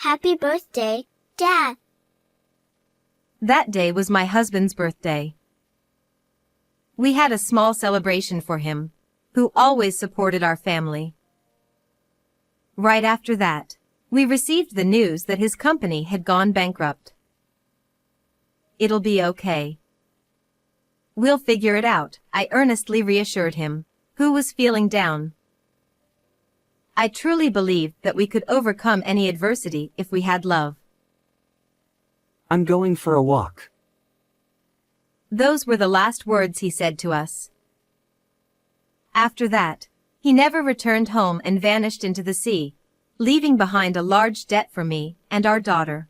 Happy birthday, Dad. That day was my husband's birthday. We had a small celebration for him, who always supported our family. Right after that, we received the news that his company had gone bankrupt. It'll be okay. We'll figure it out, I earnestly reassured him, who was feeling down. I truly believed that we could overcome any adversity if we had love. I'm going for a walk. Those were the last words he said to us. After that, he never returned home and vanished into the sea, leaving behind a large debt for me and our daughter.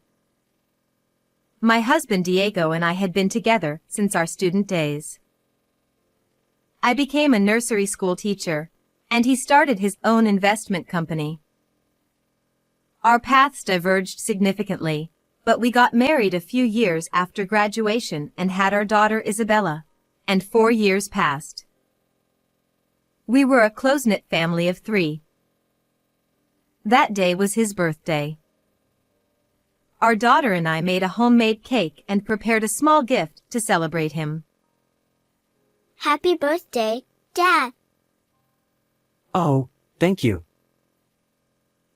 My husband Diego and I had been together since our student days. I became a nursery school teacher, and he started his own investment company. Our paths diverged significantly, but we got married a few years after graduation and had our daughter Isabella, and 4 years passed. We were a close-knit family of 3. That day was his birthday. Our daughter and I made a homemade cake and prepared a small gift to celebrate him. Happy birthday, Dad. Oh, thank you.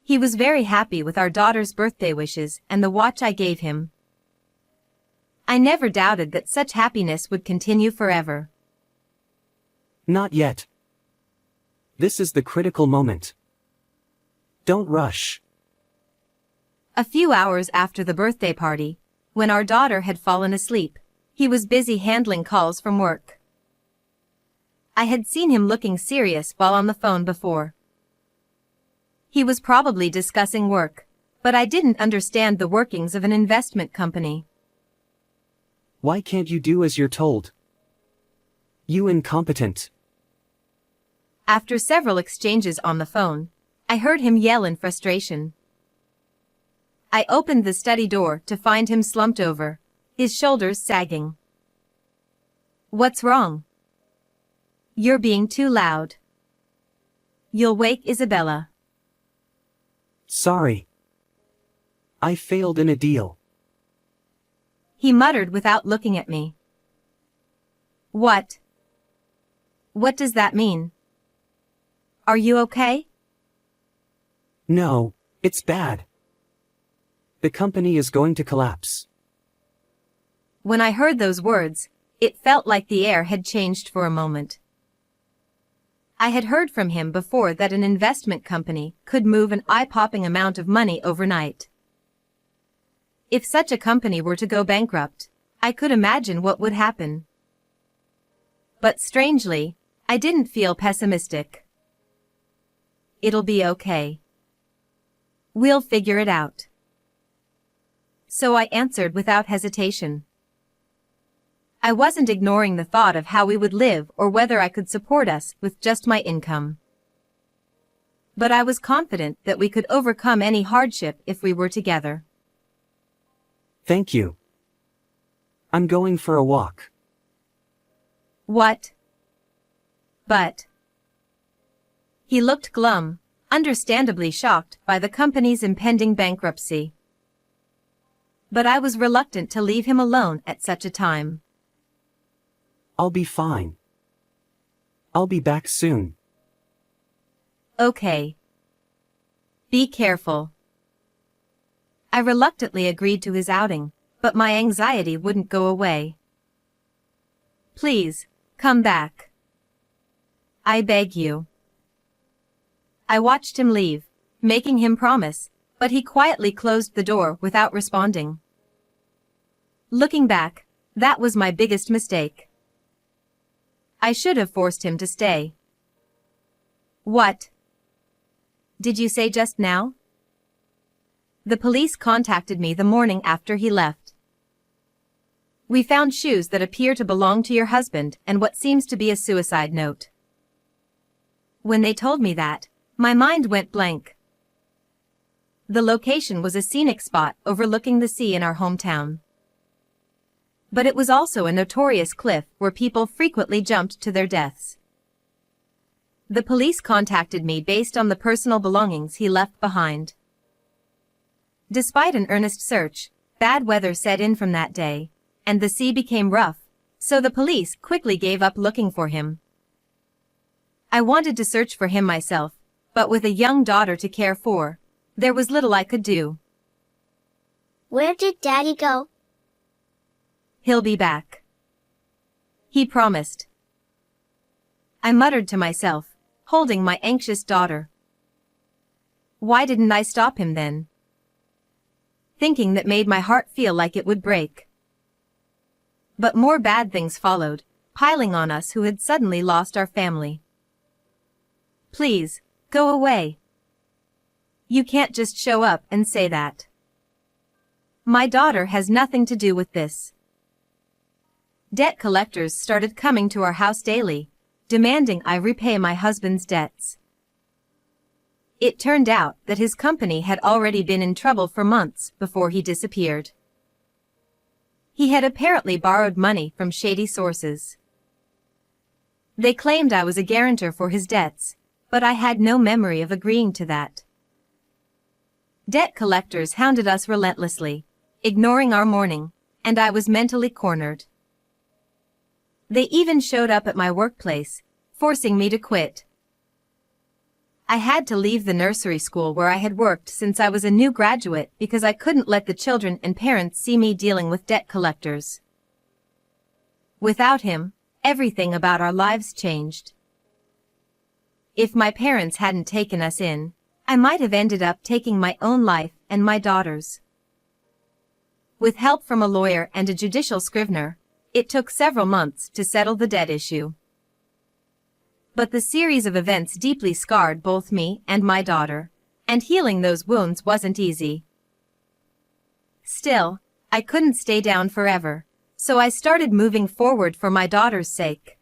He was very happy with our daughter's birthday wishes and the watch I gave him. I never doubted that such happiness would continue forever. Not yet. This is the critical moment. Don't rush. A few hours after the birthday party, when our daughter had fallen asleep, he was busy handling calls from work. I had seen him looking serious while on the phone before. He was probably discussing work, but I didn't understand the workings of an investment company. Why can't you do as you're told? You incompetent. After several exchanges on the phone, I heard him yell in frustration. I opened the study door to find him slumped over, his shoulders sagging. What's wrong? You're being too loud. You'll wake Isabella. Sorry. I failed in a deal. He muttered without looking at me. What? What does that mean? Are you okay? No, it's bad. The company is going to collapse. When I heard those words, it felt like the air had changed for a moment. I had heard from him before that an investment company could move an eye-popping amount of money overnight. If such a company were to go bankrupt, I could imagine what would happen. But strangely, I didn't feel pessimistic. It'll be okay. We'll figure it out. So I answered without hesitation. I wasn't ignoring the thought of how we would live or whether I could support us with just my income. But I was confident that we could overcome any hardship if we were together. Thank you. I'm going for a walk. What? But. He looked glum, understandably shocked by the company's impending bankruptcy. But I was reluctant to leave him alone at such a time. I'll be fine. I'll be back soon. Okay. Be careful. I reluctantly agreed to his outing, but my anxiety wouldn't go away. Please, come back. I beg you. I watched him leave, making him promise, but he quietly closed the door without responding. Looking back, that was my biggest mistake. I should have forced him to stay. What? Did you say just now? The police contacted me the morning after he left. We found shoes that appear to belong to your husband and what seems to be a suicide note. When they told me that, my mind went blank. The location was a scenic spot overlooking the sea in our hometown. But it was also a notorious cliff where people frequently jumped to their deaths. The police contacted me based on the personal belongings he left behind. Despite an earnest search, bad weather set in from that day, and the sea became rough, so the police quickly gave up looking for him. I wanted to search for him myself, but with a young daughter to care for, there was little I could do. Where did Daddy go? He'll be back. He promised. I muttered to myself, holding my anxious daughter. Why didn't I stop him then? Thinking that made my heart feel like it would break. But more bad things followed, piling on us who had suddenly lost our family. Please, go away. You can't just show up and say that. My daughter has nothing to do with this. Debt collectors started coming to our house daily, demanding I repay my husband's debts. It turned out that his company had already been in trouble for months before he disappeared. He had apparently borrowed money from shady sources. They claimed I was a guarantor for his debts, but I had no memory of agreeing to that. Debt collectors hounded us relentlessly, ignoring our mourning, and I was mentally cornered. They even showed up at my workplace, forcing me to quit. I had to leave the nursery school where I had worked since I was a new graduate because I couldn't let the children and parents see me dealing with debt collectors. Without him, everything about our lives changed. If my parents hadn't taken us in, I might have ended up taking my own life and my daughter's. With help from a lawyer and a judicial scrivener, it took several months to settle the debt issue. But the series of events deeply scarred both me and my daughter, and healing those wounds wasn't easy. Still, I couldn't stay down forever, so I started moving forward for my daughter's sake.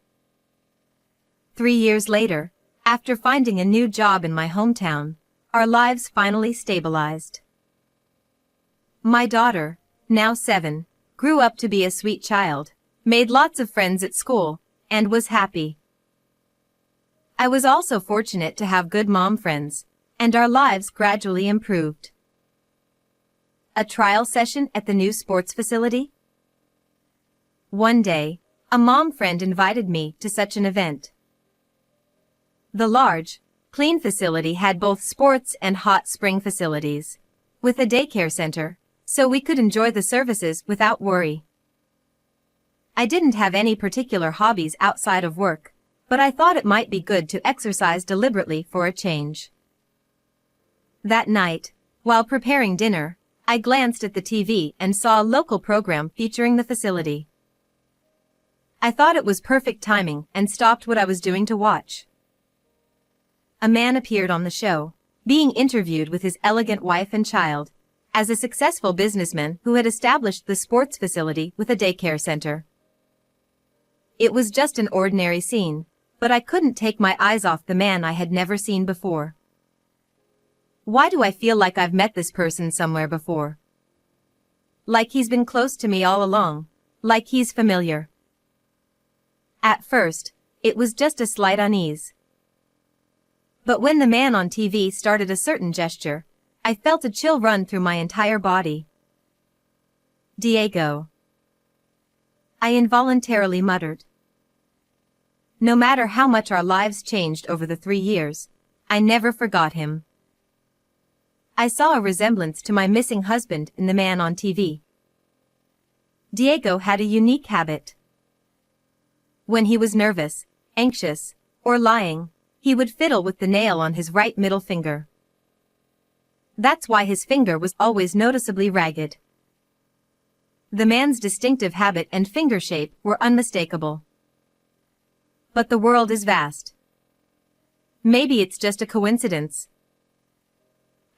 3 years later, after finding a new job in my hometown, our lives finally stabilized. My daughter, now 7, grew up to be a sweet child, made lots of friends at school, and was happy. I was also fortunate to have good mom friends, and our lives gradually improved. A trial session at the new sports facility? One day, a mom friend invited me to such an event. The large, clean facility had both sports and hot spring facilities, with a daycare center, so we could enjoy the services without worry. I didn't have any particular hobbies outside of work, but I thought it might be good to exercise deliberately for a change. That night, while preparing dinner, I glanced at the TV and saw a local program featuring the facility. I thought it was perfect timing and stopped what I was doing to watch. A man appeared on the show, being interviewed with his elegant wife and child, as a successful businessman who had established the sports facility with a daycare center. It was just an ordinary scene, but I couldn't take my eyes off the man I had never seen before. Why do I feel like I've met this person somewhere before? Like he's been close to me all along, like he's familiar. At first, it was just a slight unease. But when the man on TV started a certain gesture, I felt a chill run through my entire body. Diego. I involuntarily muttered. No matter how much our lives changed over the 3 years, I never forgot him. I saw a resemblance to my missing husband in the man on TV. Diego had a unique habit. When he was nervous, anxious, or lying, he would fiddle with the nail on his right middle finger. That's why his finger was always noticeably ragged. The man's distinctive habit and finger shape were unmistakable. But the world is vast. Maybe it's just a coincidence.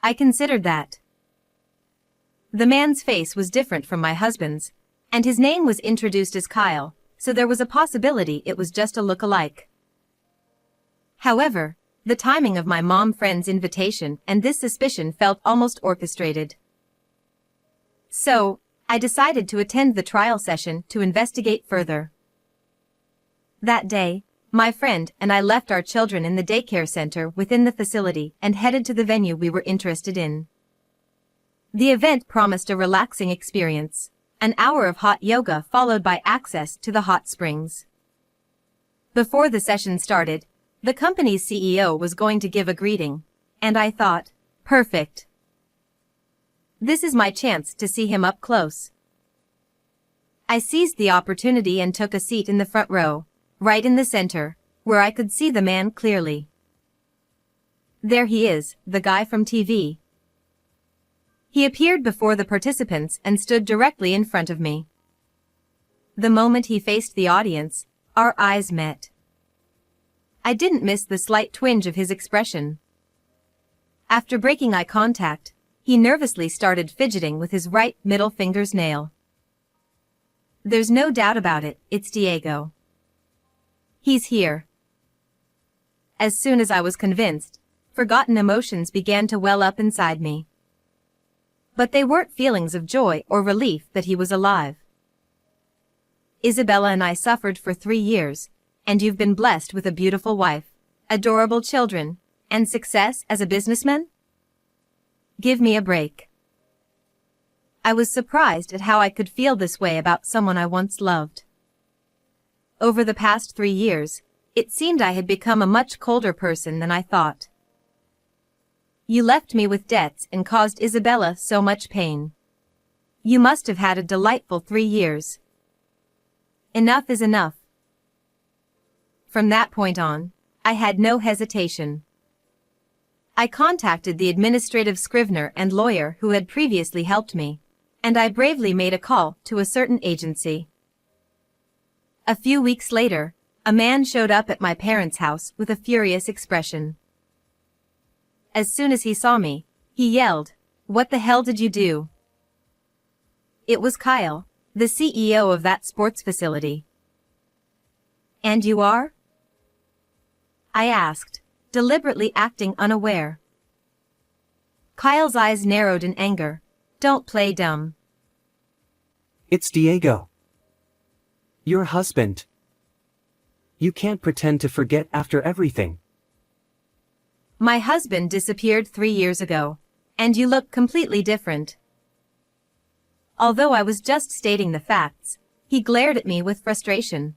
I considered that. The man's face was different from my husband's, and his name was introduced as Kyle, so there was a possibility it was just a look-alike. However, the timing of my mom friend's invitation and this suspicion felt almost orchestrated. So, I decided to attend the trial session to investigate further. That day, my friend and I left our children in the daycare center within the facility and headed to the venue we were interested in. The event promised a relaxing experience, an hour of hot yoga followed by access to the hot springs. Before the session started, the company's CEO was going to give a greeting, and I thought, perfect. This is my chance to see him up close. I seized the opportunity and took a seat in the front row, right in the center, where I could see the man clearly. There he is, the guy from TV. He appeared before the participants and stood directly in front of me. The moment he faced the audience, our eyes met. I didn't miss the slight twinge of his expression. After breaking eye contact, he nervously started fidgeting with his right middle finger's nail. There's no doubt about it, it's Diego. He's here. As soon as I was convinced, forgotten emotions began to well up inside me. But they weren't feelings of joy or relief that he was alive. Isabella and I suffered for 3 years, and you've been blessed with a beautiful wife, adorable children, and success as a businessman? Give me a break. I was surprised at how I could feel this way about someone I once loved. Over the past 3 years, it seemed I had become a much colder person than I thought. You left me with debts and caused Isabella so much pain. You must have had a delightful 3 years. Enough is enough. From that point on, I had no hesitation. I contacted the administrative scrivener and lawyer who had previously helped me, and I bravely made a call to a certain agency. A few weeks later, a man showed up at my parents' house with a furious expression. As soon as he saw me, he yelled, "What the hell did you do?" It was Kyle, the CEO of that sports facility. "And you are?" I asked, deliberately acting unaware. Kyle's eyes narrowed in anger. "Don't play dumb." It's Diego. Your husband. You can't pretend to forget after everything. My husband disappeared 3 years ago, and you look completely different. Although I was just stating the facts, he glared at me with frustration.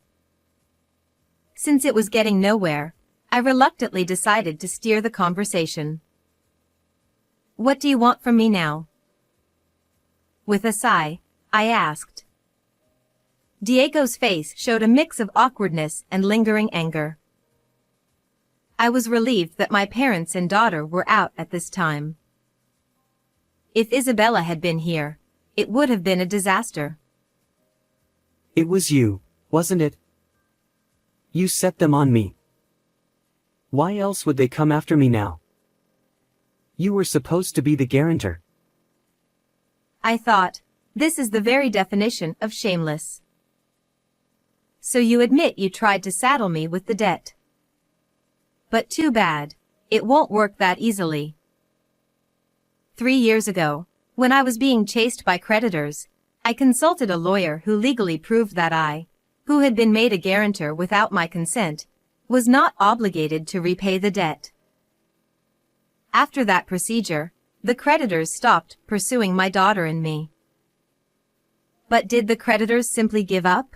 Since it was getting nowhere, I reluctantly decided to steer the conversation. "What do you want from me now?" With a sigh, I asked. Diego's face showed a mix of awkwardness and lingering anger. I was relieved that my parents and daughter were out at this time. If Isabella had been here, it would have been a disaster. It was you, wasn't it? You set them on me. Why else would they come after me now? You were supposed to be the guarantor. I thought, this is the very definition of shameless. So you admit you tried to saddle me with the debt. But too bad, it won't work that easily. 3 years ago, when I was being chased by creditors, I consulted a lawyer who legally proved that I, who had been made a guarantor without my consent, was not obligated to repay the debt. After that procedure, the creditors stopped pursuing my daughter and me. But did the creditors simply give up?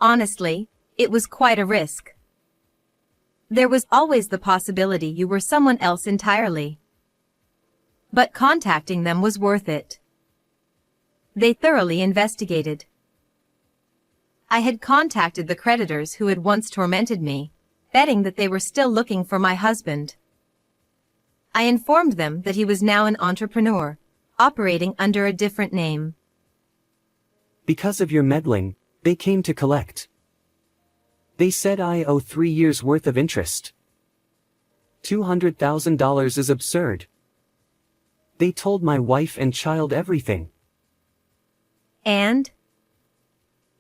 Honestly, it was quite a risk. There was always the possibility you were someone else entirely. But contacting them was worth it. They thoroughly investigated. I had contacted the creditors who had once tormented me, betting that they were still looking for my husband. I informed them that he was now an entrepreneur, operating under a different name. Because of your meddling, they came to collect. They said I owe 3 years' worth of interest. $200,000 is absurd. They told my wife and child everything. And?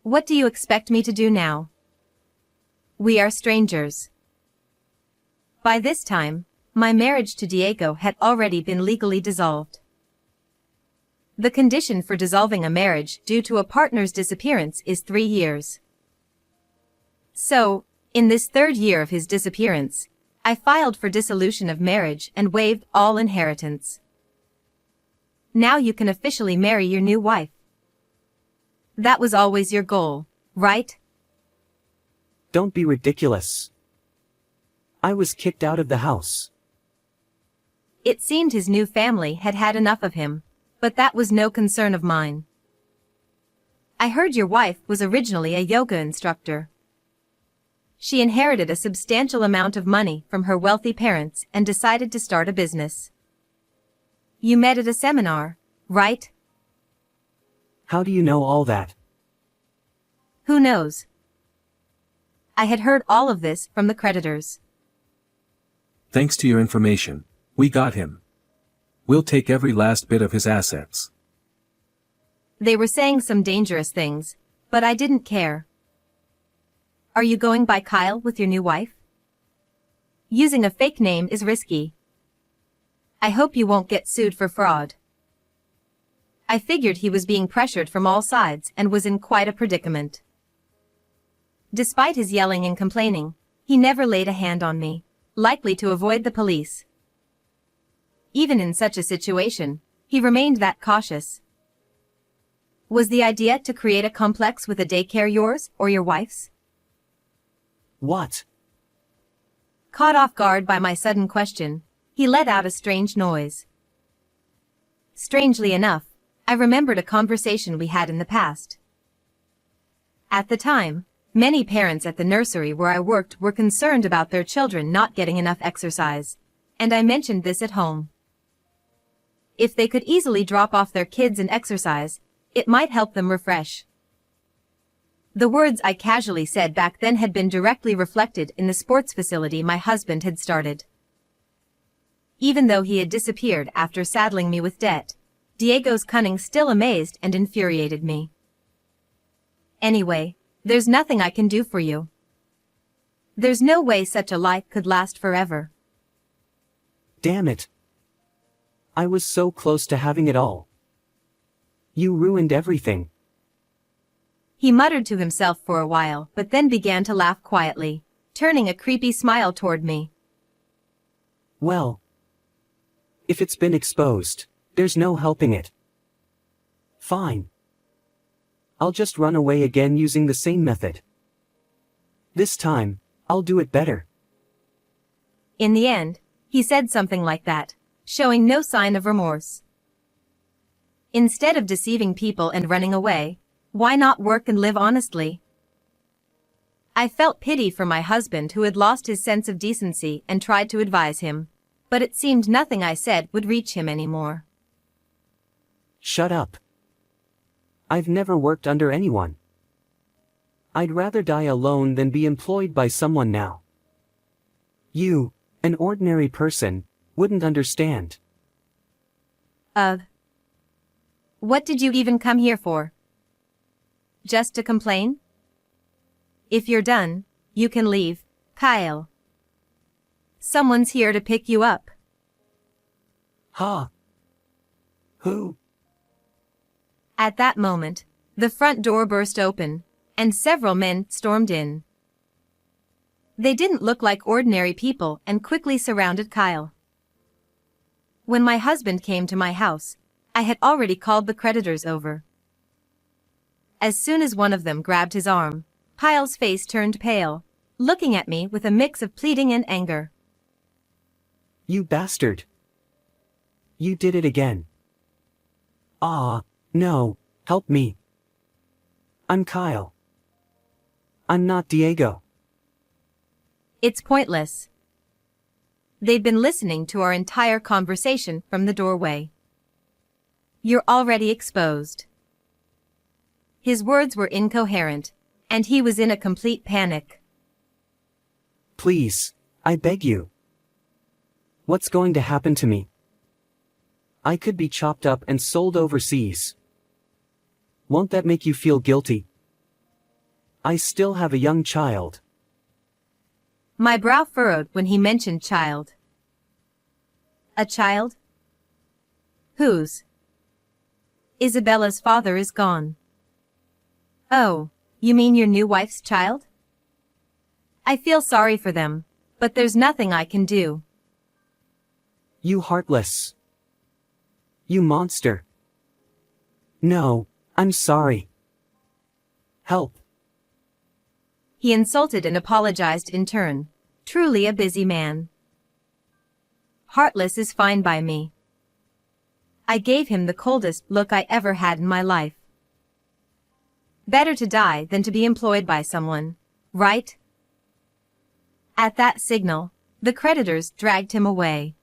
What do you expect me to do now? We are strangers. By this time, my marriage to Diego had already been legally dissolved. The condition for dissolving a marriage due to a partner's disappearance is 3 years. So, in this 3rd year of his disappearance, I filed for dissolution of marriage and waived all inheritance. Now you can officially marry your new wife. That was always your goal, right? Don't be ridiculous. I was kicked out of the house. It seemed his new family had had enough of him, but that was no concern of mine. I heard your wife was originally a yoga instructor. She inherited a substantial amount of money from her wealthy parents and decided to start a business. You met at a seminar, right? How do you know all that? Who knows? I had heard all of this from the creditors. Thanks to your information, we got him. We'll take every last bit of his assets. They were saying some dangerous things, but I didn't care. Are you going by Kyle with your new wife? Using a fake name is risky. I hope you won't get sued for fraud. I figured he was being pressured from all sides and was in quite a predicament. Despite his yelling and complaining, he never laid a hand on me, likely to avoid the police. Even in such a situation, he remained that cautious. Was the idea to create a complex with a daycare yours or your wife's? What? Caught off guard by my sudden question, he let out a strange noise. Strangely enough, I remembered a conversation we had in the past. At the time, many parents at the nursery where I worked were concerned about their children not getting enough exercise, and I mentioned this at home. If they could easily drop off their kids and exercise, it might help them refresh. The words I casually said back then had been directly reflected in the sports facility my husband had started. Even though he had disappeared after saddling me with debt, Diego's cunning still amazed and infuriated me. Anyway, there's nothing I can do for you. There's no way such a lie could last forever. Damn it. I was so close to having it all. You ruined everything. He muttered to himself for a while, but then began to laugh quietly, turning a creepy smile toward me. Well, if it's been exposed, there's no helping it. Fine. I'll just run away again using the same method. This time, I'll do it better. In the end, he said something like that, showing no sign of remorse. Instead of deceiving people and running away, why not work and live honestly? I felt pity for my husband who had lost his sense of decency and tried to advise him, but it seemed nothing I said would reach him anymore. Shut up. I've never worked under anyone. I'd rather die alone than be employed by someone now. You, an ordinary person, wouldn't understand. What did you even come here for? Just to complain? If you're done, you can leave, Kyle. Someone's here to pick you up. Ha! Who? At that moment, the front door burst open, and several men stormed in. They didn't look like ordinary people and quickly surrounded Kyle. When my husband came to my house, I had already called the creditors over. As soon as one of them grabbed his arm, Kyle's face turned pale, looking at me with a mix of pleading and anger. You bastard. You did it again. Ah, no, help me. I'm Kyle. I'm not Diego. It's pointless. They'd been listening to our entire conversation from the doorway. You're already exposed. His words were incoherent, and he was in a complete panic. Please, I beg you. What's going to happen to me? I could be chopped up and sold overseas. Won't that make you feel guilty? I still have a young child. My brow furrowed when he mentioned child. A child? Whose? Isabella's father is gone. Oh, you mean your new wife's child? I feel sorry for them, but there's nothing I can do. You heartless. You monster. No, I'm sorry. Help. He insulted and apologized in turn. Truly a busy man. Heartless is fine by me. I gave him the coldest look I ever had in my life. Better to die than to be employed by someone, right? At that signal, the creditors dragged him away.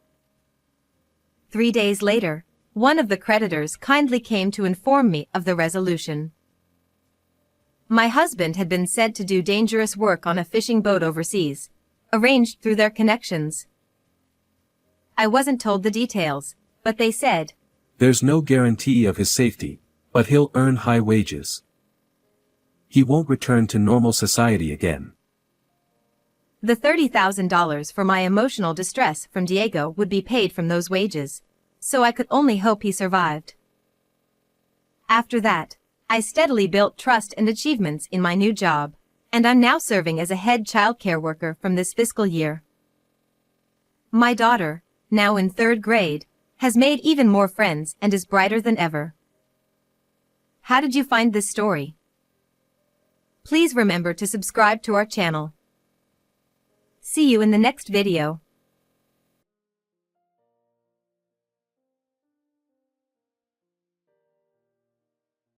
3 days later, one of the creditors kindly came to inform me of the resolution. My husband had been said to do dangerous work on a fishing boat overseas, arranged through their connections. I wasn't told the details, but they said, There's no guarantee of his safety, but he'll earn high wages. He won't return to normal society again. the $30,000 for my emotional distress from Diego would be paid from those wages, so I could only hope he survived. After that, I steadily built trust and achievements in my new job, and I'm now serving as a head childcare worker from this fiscal year. My daughter, now in 3rd grade, has made even more friends and is brighter than ever. How did you find this story? Please remember to subscribe to our channel. See you in the next video.